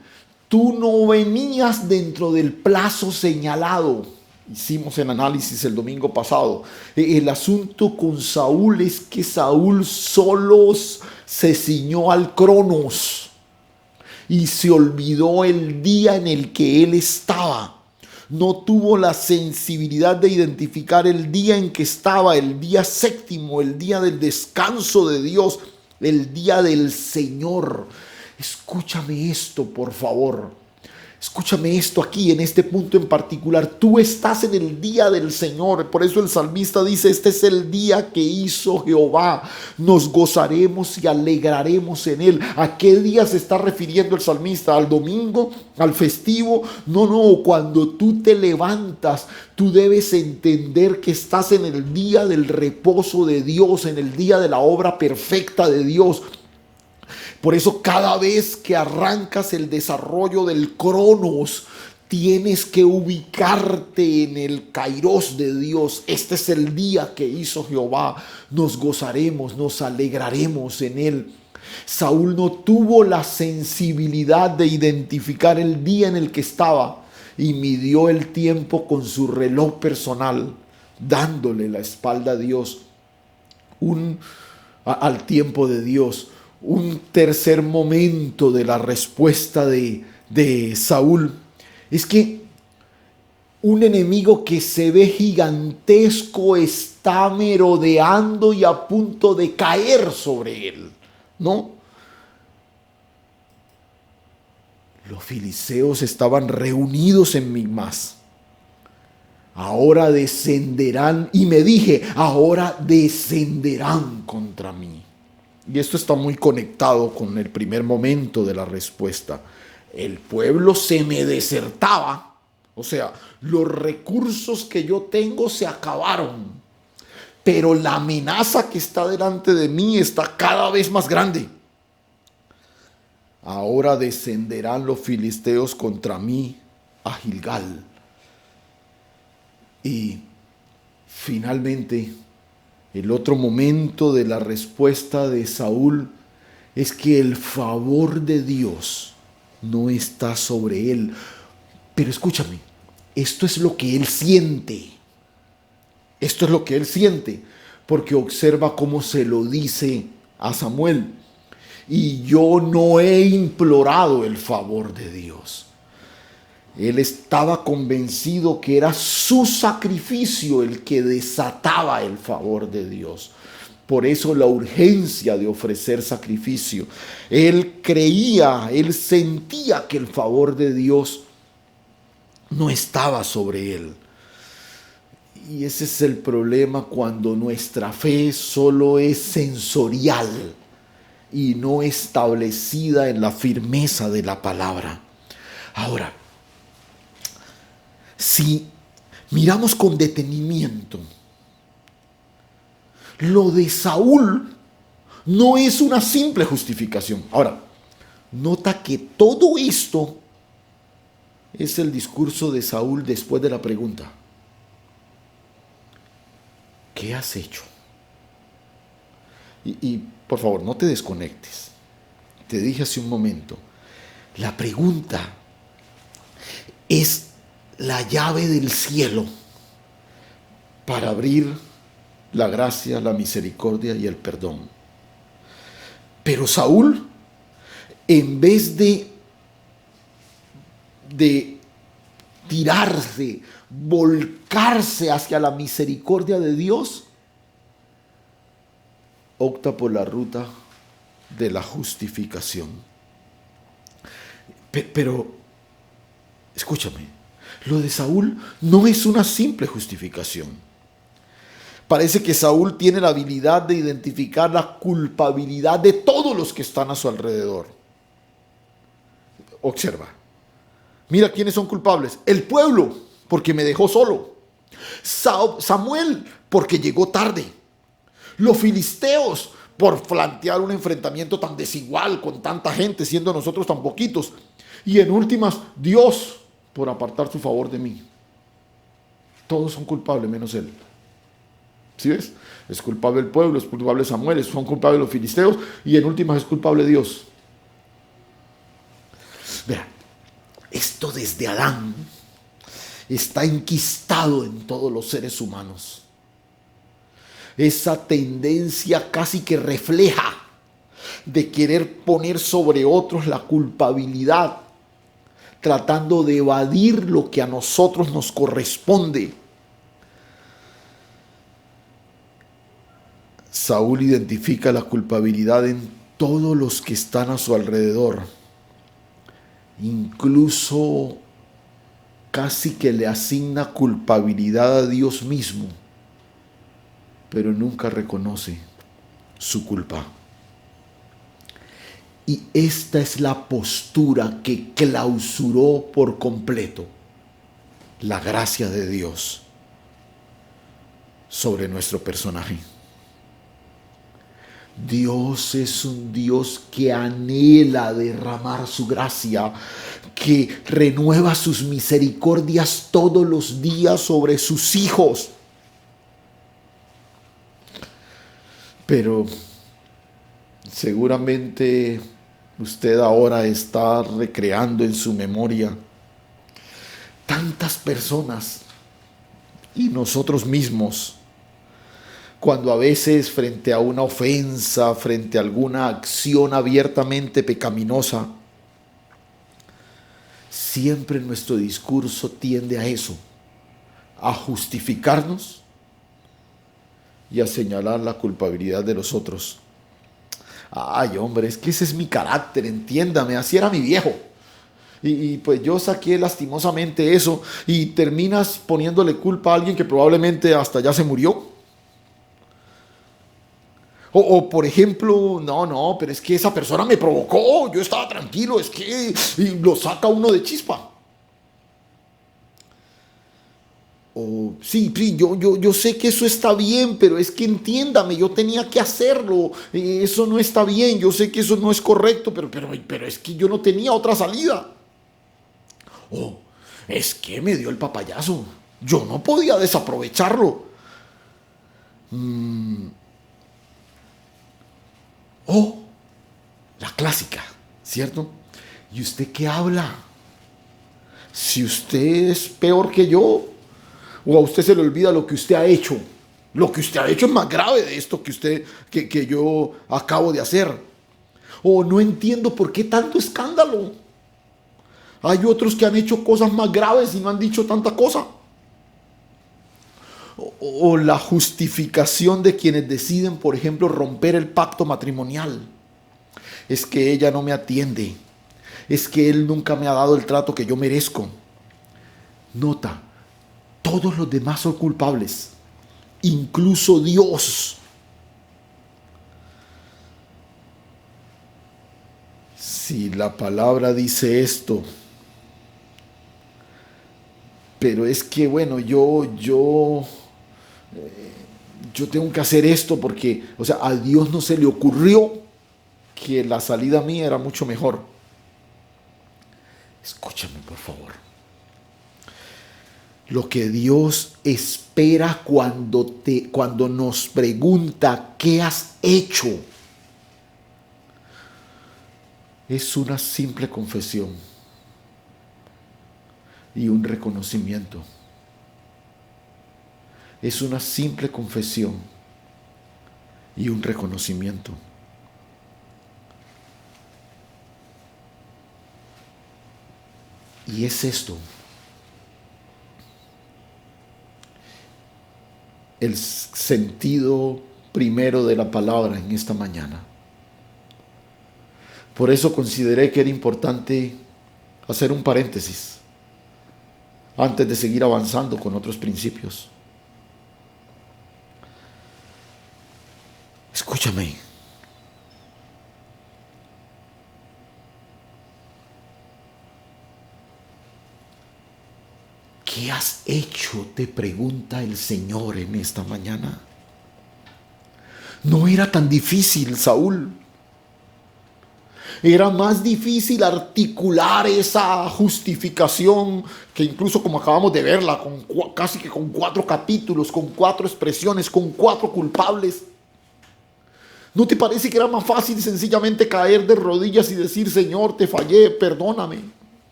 tú no venías dentro del plazo señalado. Hicimos el análisis el domingo pasado. El asunto con Saúl es que Saúl solo se ciñó al cronos y se olvidó el día en el que él estaba. No tuvo la sensibilidad de identificar el día en que estaba, el día séptimo, el día del descanso de Dios, el día del Señor. Escúchame esto, por favor. Escúchame esto aquí, en este punto en particular. Tú estás en el día del Señor. Por eso el salmista dice, este es el día que hizo Jehová. Nos gozaremos y alegraremos en él. ¿A qué día se está refiriendo el salmista? ¿Al domingo? ¿Al festivo? No. Cuando tú te levantas, tú debes entender que estás en el día del reposo de Dios, en el día de la obra perfecta de Dios. Por eso cada vez que arrancas el desarrollo del cronos, tienes que ubicarte en el kairos de Dios. Este es el día que hizo Jehová. Nos gozaremos, nos alegraremos en él. Saúl no tuvo la sensibilidad de identificar el día en el que estaba y midió el tiempo con su reloj personal, dándole la espalda a Dios, al tiempo de Dios. Un tercer momento de la respuesta de Saúl es que un enemigo que se ve gigantesco está merodeando y a punto de caer sobre él, ¿no? Los filisteos estaban reunidos en Micmas. Ahora descenderán, y me dije, ahora descenderán contra mí. Y esto está muy conectado con el primer momento de la respuesta. El pueblo se me desertaba. O sea, los recursos que yo tengo se acabaron. Pero la amenaza que está delante de mí está cada vez más grande. Ahora descenderán los filisteos contra mí a Gilgal. Y finalmente, el otro momento de la respuesta de Saúl es que el favor de Dios no está sobre él. Pero escúchame, esto es lo que él siente. Esto es lo que él siente, porque observa cómo se lo dice a Samuel. Y yo no he implorado el favor de Dios. Él estaba convencido que era su sacrificio el que desataba el favor de Dios. Por eso la urgencia de ofrecer sacrificio. Él creía, él sentía que el favor de Dios no estaba sobre él. Y ese es el problema cuando nuestra fe solo es sensorial y no establecida en la firmeza de la palabra. Ahora, si miramos con detenimiento, lo de Saúl no es una simple justificación. Ahora, nota que todo esto es el discurso de Saúl después de la pregunta: ¿qué has hecho? Y por favor, no te desconectes. Te dije hace un momento, la pregunta es la llave del cielo para abrir la gracia, la misericordia y el perdón. Pero Saúl, en vez de tirarse, volcarse hacia la misericordia de Dios, opta por la ruta de la justificación. Pero, escúchame, lo de Saúl no es una simple justificación. Parece que Saúl tiene la habilidad de identificar la culpabilidad de todos los que están a su alrededor. Observa. Mira quiénes son culpables. El pueblo, porque me dejó solo. Samuel, porque llegó tarde. Los filisteos, por plantear un enfrentamiento tan desigual con tanta gente, siendo nosotros tan poquitos. Y en últimas, Dios, por apartar su favor de mí. Todos son culpables menos él. ¿Sí ves? Es culpable el pueblo, es culpable Samuel, son culpables los filisteos y en últimas es culpable Dios. Verá, esto desde Adán está enquistado en todos los seres humanos. Esa tendencia casi que refleja de querer poner sobre otros la culpabilidad, tratando de evadir lo que a nosotros nos corresponde. Saúl identifica la culpabilidad en todos los que están a su alrededor. Incluso casi que le asigna culpabilidad a Dios mismo, pero nunca reconoce su culpa. Y esta es la postura que clausuró por completo la gracia de Dios sobre nuestro personaje. Dios es un Dios que anhela derramar su gracia, que renueva sus misericordias todos los días sobre sus hijos. Pero seguramente usted ahora está recreando en su memoria tantas personas y nosotros mismos, cuando a veces frente a una ofensa, frente a alguna acción abiertamente pecaminosa, siempre nuestro discurso tiende a eso, a justificarnos y a señalar la culpabilidad de los otros. Ay, hombre, es que ese es mi carácter, entiéndame, así era mi viejo. Y pues yo saqué lastimosamente eso y terminas poniéndole culpa a alguien que probablemente hasta ya se murió. O por ejemplo, no, pero es que esa persona me provocó, yo estaba tranquilo, es que y lo saca uno de chispa. O sí, sí, yo sé que eso está bien, pero es que entiéndame, yo tenía que hacerlo. Eso no está bien, yo sé que eso no es correcto, pero es que yo no tenía otra salida. O es que me dio el papayazo. Yo no podía desaprovecharlo. O la clásica, ¿cierto? ¿Y usted qué habla? Si usted es peor que yo, o a usted se le olvida lo que usted ha hecho. Lo que usted ha hecho es más grave de esto que yo acabo de hacer. O no entiendo por qué tanto escándalo. Hay otros que han hecho cosas más graves y no han dicho tanta cosa. O la justificación de quienes deciden, por ejemplo, romper el pacto matrimonial. Es que ella no me atiende. Es que él nunca me ha dado el trato que yo merezco. Nota, todos los demás son culpables, incluso Dios. Si la palabra dice esto, pero es que bueno, yo tengo que hacer esto porque, o sea, a Dios no se le ocurrió que la salida mía era mucho mejor. Escúchame, por favor. Lo que Dios espera cuando nos pregunta ¿qué has hecho? Es una simple confesión y un reconocimiento. Es una simple confesión y un reconocimiento. Y es esto. El sentido primero de la palabra en esta mañana. Por eso consideré que era importante hacer un paréntesis antes de seguir avanzando con otros principios. Escúchame. ¿Qué has hecho?, te pregunta el Señor en esta mañana. No era tan difícil, Saúl. Era más difícil articular esa justificación que incluso como acabamos de verla, casi que con 4 capítulos, con 4 expresiones, con 4 culpables. ¿No te parece que era más fácil sencillamente caer de rodillas y decir, Señor, te fallé, perdóname?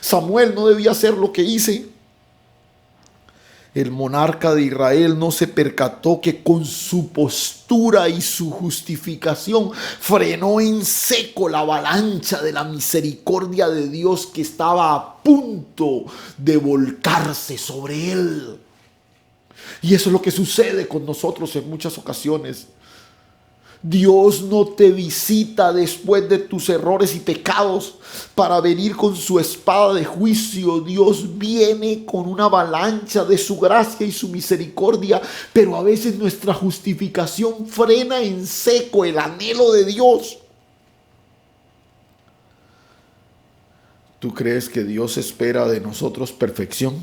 Samuel, no debía hacer lo que hice. El monarca de Israel no se percató que con su postura y su justificación frenó en seco la avalancha de la misericordia de Dios que estaba a punto de volcarse sobre él. Y eso es lo que sucede con nosotros en muchas ocasiones. Dios no te visita después de tus errores y pecados para venir con su espada de juicio. Dios viene con una avalancha de su gracia y su misericordia, pero a veces nuestra justificación frena en seco el anhelo de Dios. ¿Tú crees que Dios espera de nosotros perfección?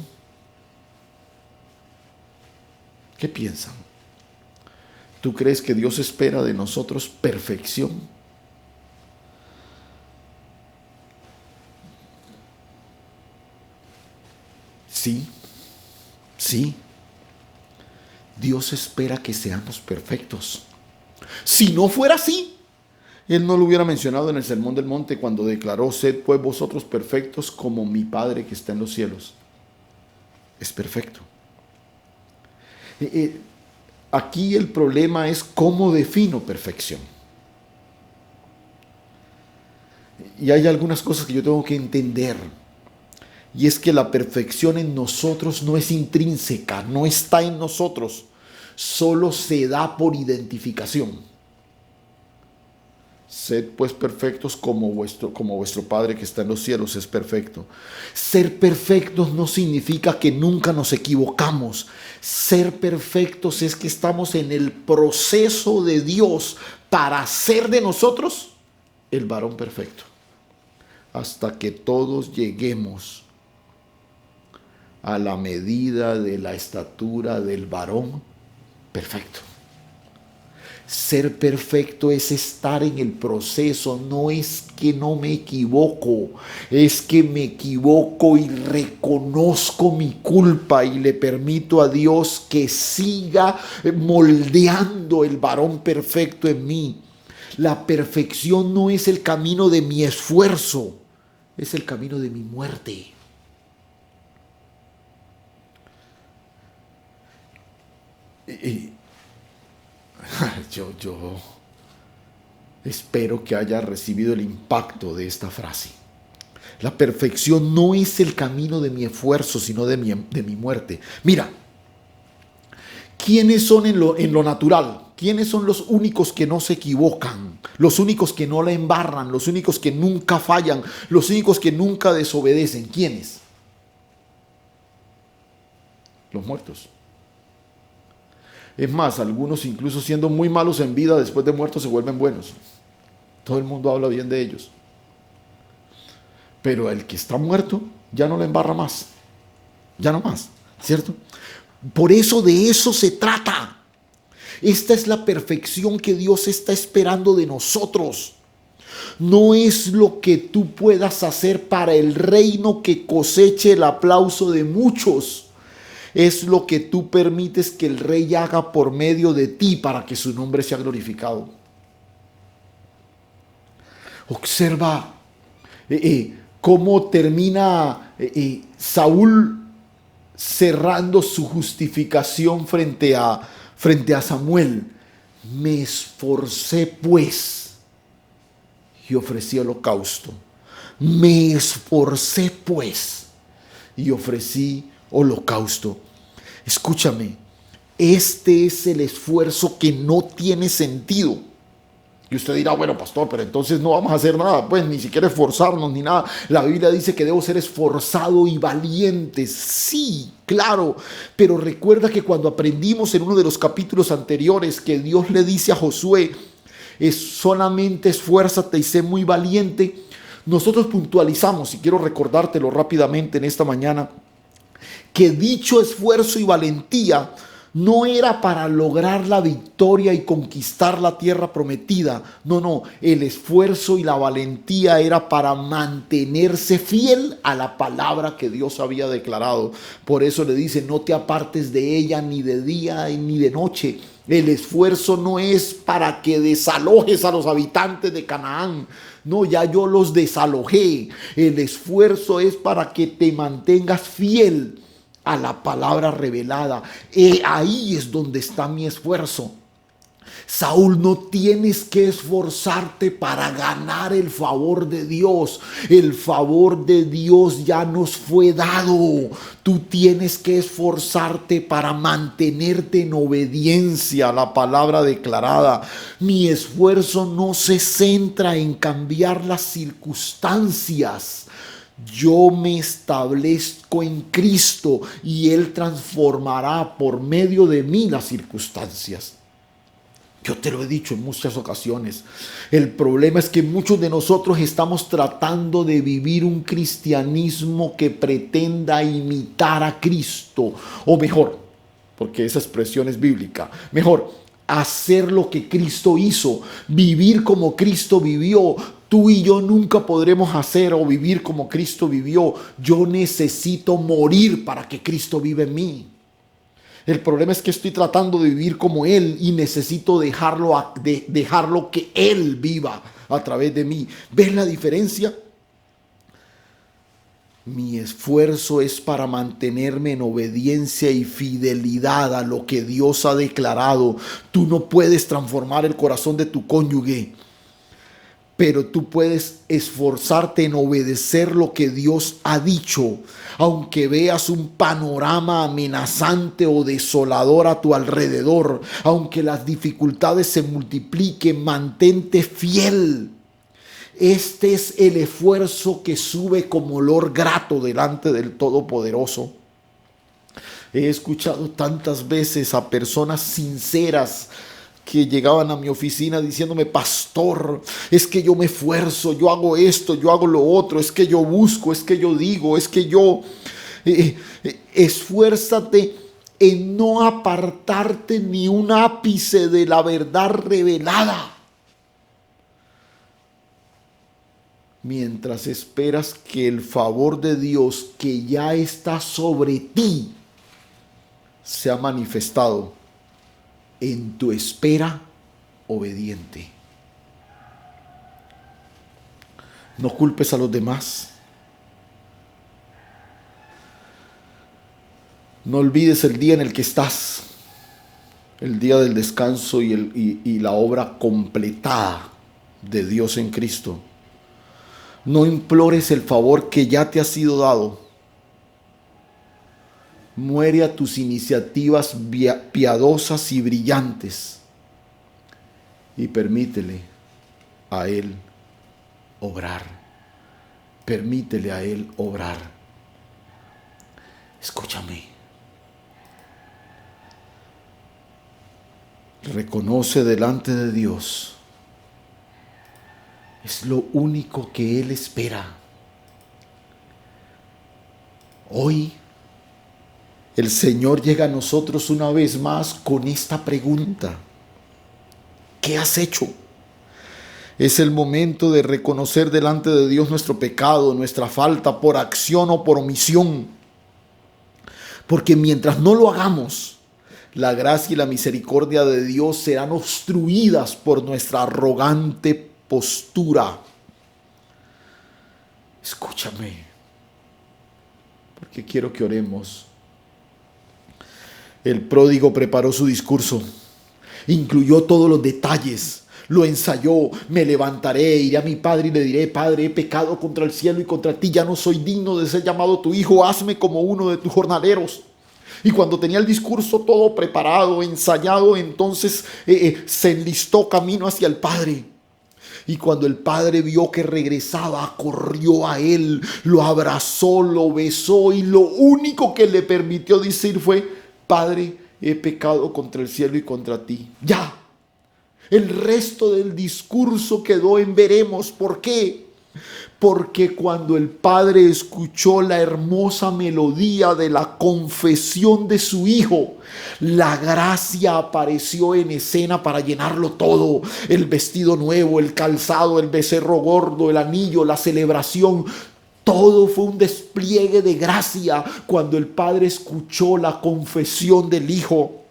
¿Qué piensan? ¿Tú crees que Dios espera de nosotros perfección? Sí, sí. Dios espera que seamos perfectos. Si no fuera así, Él no lo hubiera mencionado en el Sermón del Monte cuando declaró, sed pues vosotros perfectos como mi Padre que está en los cielos es perfecto. Aquí el problema es cómo defino perfección. Y hay algunas cosas que yo tengo que entender. Y es que la perfección en nosotros no es intrínseca, no está en nosotros. Solo se da por identificación. Sed pues perfectos como vuestro Padre que está en los cielos es perfecto. Ser perfectos no significa que nunca nos equivocamos. Ser perfectos es que estamos en el proceso de Dios para hacer de nosotros el varón perfecto. Hasta que todos lleguemos a la medida de la estatura del varón perfecto. Ser perfecto es estar en el proceso, no es que no me equivoco, es que me equivoco y reconozco mi culpa y le permito a Dios que siga moldeando el varón perfecto en mí. La perfección no es el camino de mi esfuerzo, es el camino de mi muerte. Yo espero que haya recibido el impacto de esta frase. La perfección no es el camino de mi esfuerzo, sino de mi muerte. Mira, ¿quiénes son en lo natural? ¿Quiénes son los únicos que no se equivocan? Los únicos que no la embarran, los únicos que nunca fallan, los únicos que nunca desobedecen. ¿Quiénes? Los muertos. Es más, algunos incluso siendo muy malos en vida, después de muertos se vuelven buenos. Todo el mundo habla bien de ellos. Pero el que está muerto ya no le embarra más. Ya no más, ¿cierto? Por eso de eso se trata. Esta es la perfección que Dios está esperando de nosotros. No es lo que tú puedas hacer para el reino que coseche el aplauso de muchos. Es lo que tú permites que el Rey haga por medio de ti para que su nombre sea glorificado. Observa cómo termina Saúl cerrando su justificación frente a Samuel. Me esforcé pues y ofrecí holocausto. Me esforcé pues y ofrecí holocausto. Escúchame, este es el esfuerzo que no tiene sentido. Y usted dirá, bueno, pastor, pero entonces no vamos a hacer nada, pues ni siquiera esforzarnos ni nada. La Biblia dice que debo ser esforzado y valiente. Sí, claro, pero recuerda que cuando aprendimos en uno de los capítulos anteriores que Dios le dice a Josué, es solamente esfuérzate y sé muy valiente, nosotros puntualizamos, y quiero recordártelo rápidamente en esta mañana, que dicho esfuerzo y valentía no era para lograr la victoria y conquistar la tierra prometida. No, el esfuerzo y la valentía era para mantenerse fiel a la palabra que Dios había declarado. Por eso le dice, no te apartes de ella ni de día ni de noche. El esfuerzo no es para que desalojes a los habitantes de Canaán. No, ya yo los desalojé. El esfuerzo es para que te mantengas fiel a la palabra revelada. Ahí es donde está mi esfuerzo. Saúl, no tienes que esforzarte para ganar el favor de Dios. El favor de Dios ya nos fue dado. Tú tienes que esforzarte para mantenerte en obediencia a la palabra declarada. Mi esfuerzo no se centra en cambiar las circunstancias. Yo me establezco en Cristo y Él transformará por medio de mí las circunstancias. Yo te lo he dicho en muchas ocasiones. El problema es que muchos de nosotros estamos tratando de vivir un cristianismo que pretenda imitar a Cristo. O mejor, porque esa expresión es bíblica, mejor, hacer lo que Cristo hizo, vivir como Cristo vivió. Tú y yo nunca podremos hacer o vivir como Cristo vivió. Yo necesito morir para que Cristo viva en mí. El problema es que estoy tratando de vivir como Él y necesito dejarlo que Él viva a través de mí. ¿Ves la diferencia? Mi esfuerzo es para mantenerme en obediencia y fidelidad a lo que Dios ha declarado. Tú no puedes transformar el corazón de tu cónyuge, pero tú puedes esforzarte en obedecer lo que Dios ha dicho. Aunque veas un panorama amenazante o desolador a tu alrededor, aunque las dificultades se multipliquen, mantente fiel. Este es el esfuerzo que sube como olor grato delante del Todopoderoso. He escuchado tantas veces a personas sinceras que llegaban a mi oficina diciéndome, pastor, es que yo me esfuerzo, yo hago esto, yo hago lo otro, es que yo busco, es que yo digo, es que yo Esfuérzate en no apartarte ni un ápice de la verdad revelada, mientras esperas que el favor de Dios que ya está sobre ti sea manifestado en tu espera obediente. No culpes a los demás. No olvides el día en el que estás, el día del descanso y la obra completada de Dios en Cristo. No implores el favor que ya te ha sido dado. Muere a tus iniciativas piadosas y brillantes y permítele a Él obrar. Permítele a Él obrar. Escúchame. Reconoce delante de Dios. Es lo único que Él espera. Hoy el Señor llega a nosotros una vez más con esta pregunta: ¿qué has hecho? Es el momento de reconocer delante de Dios nuestro pecado, nuestra falta, por acción o por omisión. Porque mientras no lo hagamos, la gracia y la misericordia de Dios serán obstruidas por nuestra arrogante postura. Escúchame, porque quiero que oremos. El pródigo preparó su discurso, incluyó todos los detalles, lo ensayó. Me levantaré, iré a mi padre y le diré: Padre, he pecado contra el cielo y contra ti, ya no soy digno de ser llamado tu hijo, hazme como uno de tus jornaleros. Y cuando tenía el discurso todo preparado, ensayado, entonces se enlistó camino hacia el Padre. Y cuando el Padre vio que regresaba, corrió a él, lo abrazó, lo besó, y lo único que le permitió decir fue: Padre, he pecado contra el cielo y contra ti. Ya. El resto del discurso quedó en veremos. ¿Por qué? Porque cuando el Padre escuchó la hermosa melodía de la confesión de su Hijo, la gracia apareció en escena para llenarlo todo. El vestido nuevo, el calzado, el becerro gordo, el anillo, la celebración. Todo fue un despliegue de gracia cuando el Padre escuchó la confesión del Hijo.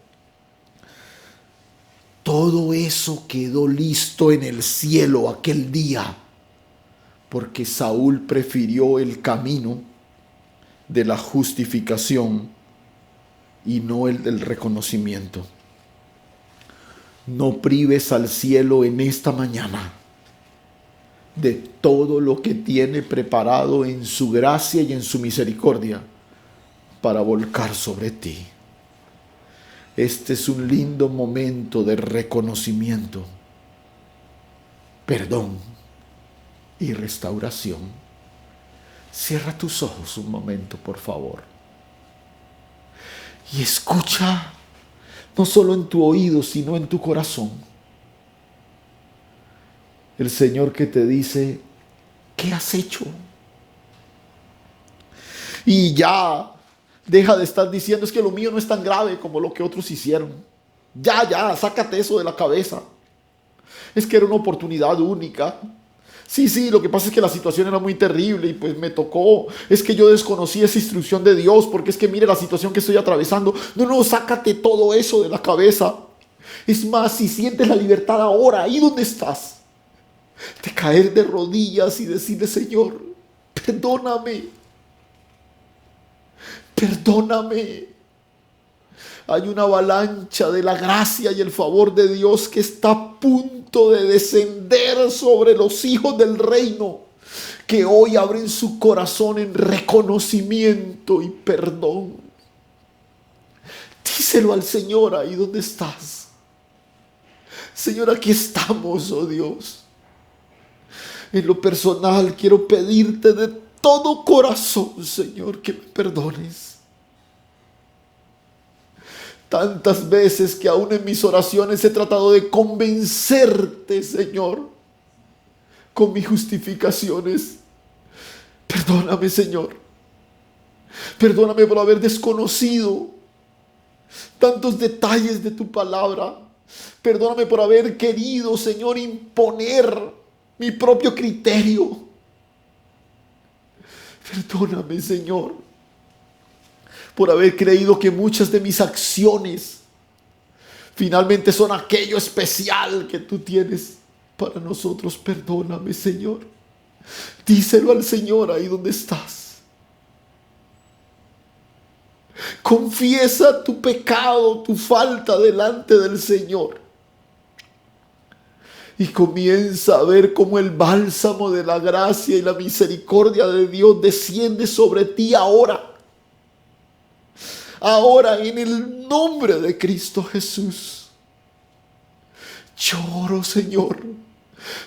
Todo eso quedó listo en el cielo aquel día, porque Saúl prefirió el camino de la justificación y no el del reconocimiento. No prives al cielo en esta mañana de todo lo que tiene preparado en su gracia y en su misericordia para volcar sobre ti. Este es un lindo momento de reconocimiento, perdón y restauración. Cierra tus ojos un momento, por favor, y escucha, no solo en tu oído, sino en tu corazón, el Señor que te dice: ¿qué has hecho? Y ya deja de estar diciendo: es que lo mío no es tan grave como lo que otros hicieron. Ya, sácate eso de la cabeza. Es que era una oportunidad única. Sí, lo que pasa es que la situación era muy terrible y pues me tocó. Es que yo desconocí esa instrucción de Dios, porque es que mire la situación que estoy atravesando. No, sácate todo eso de la cabeza. Es más, si sientes la libertad ahora, ahí donde estás, de caer de rodillas y decirle: Señor, perdóname. Perdóname. Hay una avalancha de la gracia y el favor de Dios que está a punto de descender sobre los hijos del reino, que hoy abren su corazón en reconocimiento y perdón. Díselo al Señor ahí donde estás. Señor, aquí estamos, oh Dios. En lo personal quiero pedirte de todo corazón, Señor, que me perdones. Tantas veces que aún en mis oraciones he tratado de convencerte, Señor, con mis justificaciones. Perdóname, Señor. Perdóname por haber desconocido tantos detalles de tu palabra. Perdóname por haber querido, Señor, imponer mi propio criterio. Perdóname, Señor, por haber creído que muchas de mis acciones finalmente son aquello especial que tú tienes para nosotros. Perdóname, Señor. Díselo al Señor ahí donde estás. Confiesa tu pecado, tu falta delante del Señor. Y comienza a ver cómo el bálsamo de la gracia y la misericordia de Dios desciende sobre ti ahora. Ahora, en el nombre de Cristo Jesús. Lloro, Señor,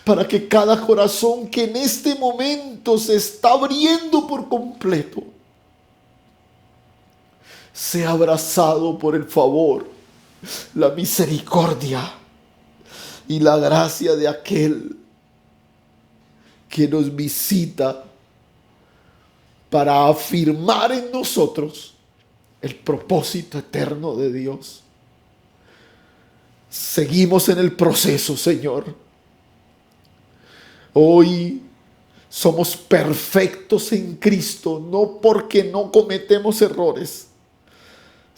para que cada corazón que en este momento se está abriendo por completo sea abrazado por el favor, la misericordia y la gracia de aquel que nos visita para afirmar en nosotros el propósito eterno de Dios. Seguimos en el proceso, Señor. Hoy somos perfectos en Cristo, no porque no cometemos errores,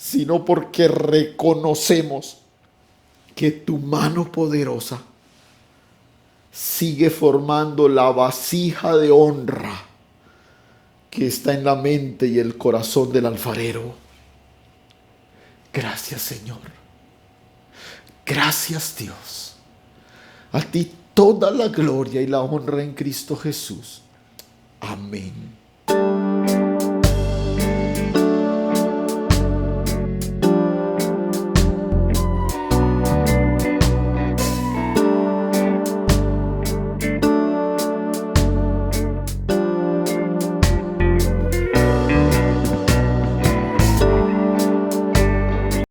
sino porque reconocemos que tu mano poderosa sigue formando la vasija de honra que está en la mente y el corazón del alfarero. Gracias, Señor. Gracias, Dios. A ti toda la gloria y la honra en Cristo Jesús. Amén.